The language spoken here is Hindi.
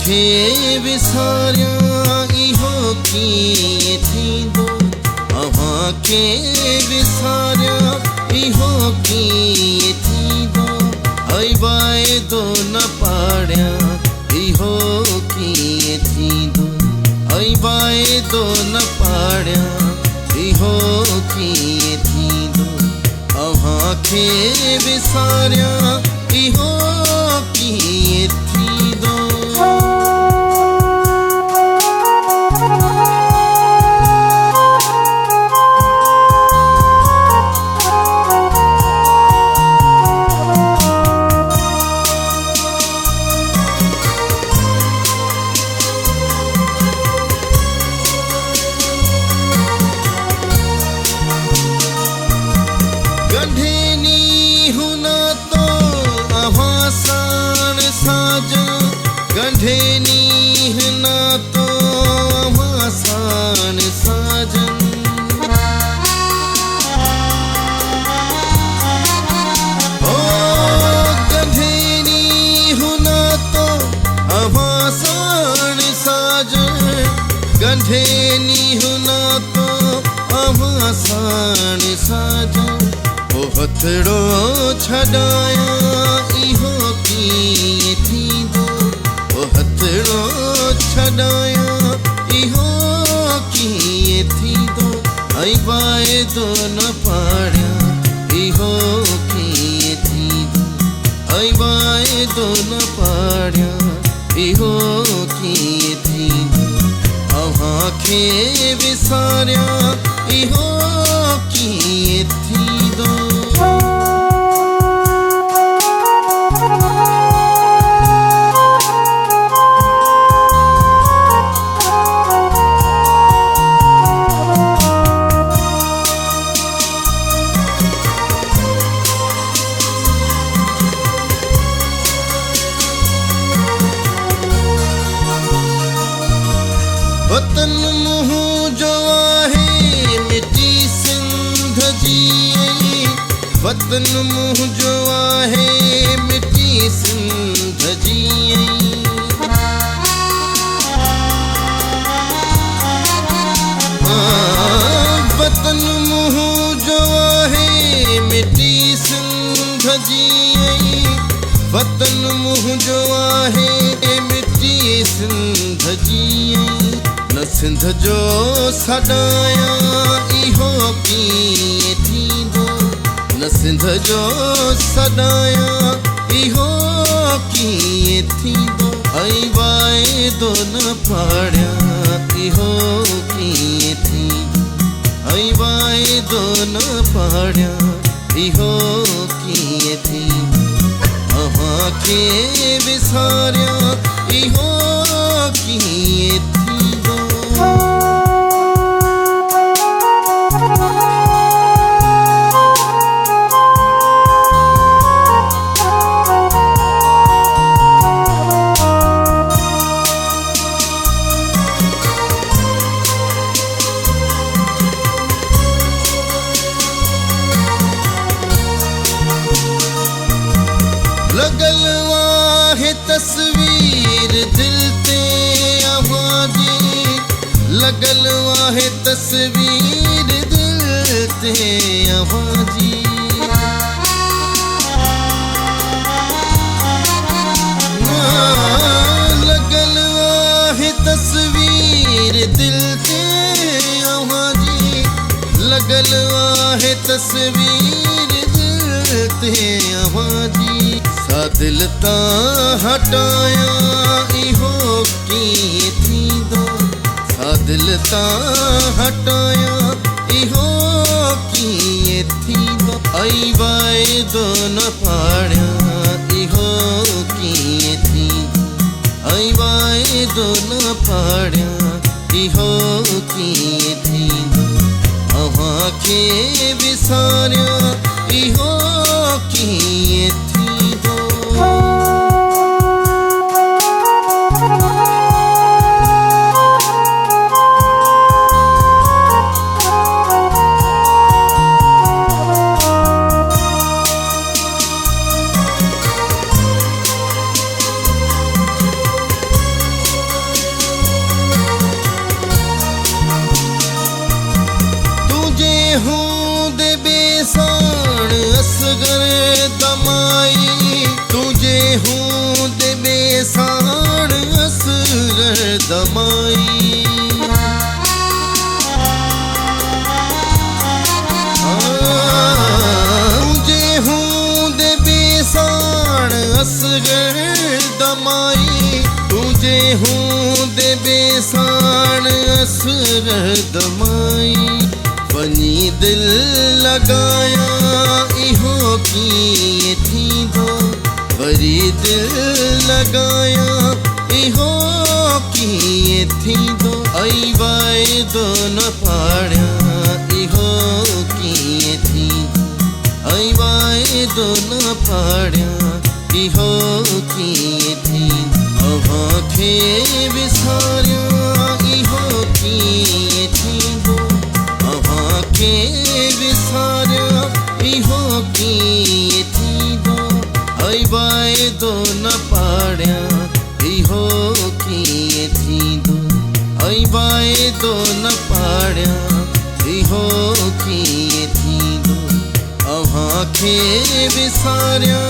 खे विसारिया इहो कीअं थींदो अव्हां खे विसारिया इहो कीअं थींदो ऐं वाइदो न पाड़िया इहो कीअं थींदो ऐं वाइदो न पाड़िया इहो कीअं थींदो अव्हां खे विसारिया इहो कीअं थींदो गंढेनी ना तो आसान साजन ओ गंढेनी ना तो आसान साजन गंढेनी ना तो आसान साजन ओ हथड़ो छड़ाया इहो कीअं थींदो हथड़ो छड़ाया इहो कीअं थींदो ऐं वाइदो न पाड़िया इहो कीअं थींदो ऐं वाइदो न पाड़िया इहो कीअं थींदो अव्हां खे विसारिया इहो कीअं थींदो वतन मुंहुं जो आहे मिटी सिंध जी वतन मुंहुं जो आहे मिटी सिंध जी वतन मुंहुं जो आहे मिटी सिंध जी वतन मुंहुं जो आहे मिटी सिंध जी न सिंध जो सॾाया इहो कीअं थींदो न सिंध जो सॾाया इहो कीअं थींदो ऐं वाइदो न पाड़िया इहो कीअं थींदो ऐं वाइदो न पाड़िया इहो कीअं थींदो अव्हां खे विसारिया इहो कीअं थींदो लगल आहे तस्वीर दिल ते अव्हां जी लगल आहे तस्वीर दिल ते अव्हां जी लगल आहे तस्वीर दिल ते अव्हां जी लगल आहे तस्वीर दिल ते अव्हां जी दिल तां हटाया इहो कीअं थींदो दिल तां हटाया इहो कीअं थींदो ऐं वाइदो न पाड़िया इहो वाइदो न पाड़िया इहो कीअं थींदो अव्हांखे विसारिया इहो कीअं थींदो। हूंदे बेसाण असगर दमाई तुझे हूंदे बेसाण असगर दमाई तुझे हूंदे बेसाण असगर दमाई तुझे हूंदे बेसाण असगर दमाई वनी दिल लगाया इहो कीअं थींदो वरी दिल लगाया इहो कीअं थींदो ऐं वाइदो न पाड़िया इहो कीअं थींदो ऐं वाइदो न पाड़िया इहो कीअं थींदो अव्हांखे विसारिया इहो कीअं थींदो अव्हांखे विसारिया इहो कीअं थींदो ऐं वाइदो न पाड़िया इहो कीअं थींदो ऐं वाइदो न पाड़िया इहो कीअं थींदो अव्हांखे विसारिया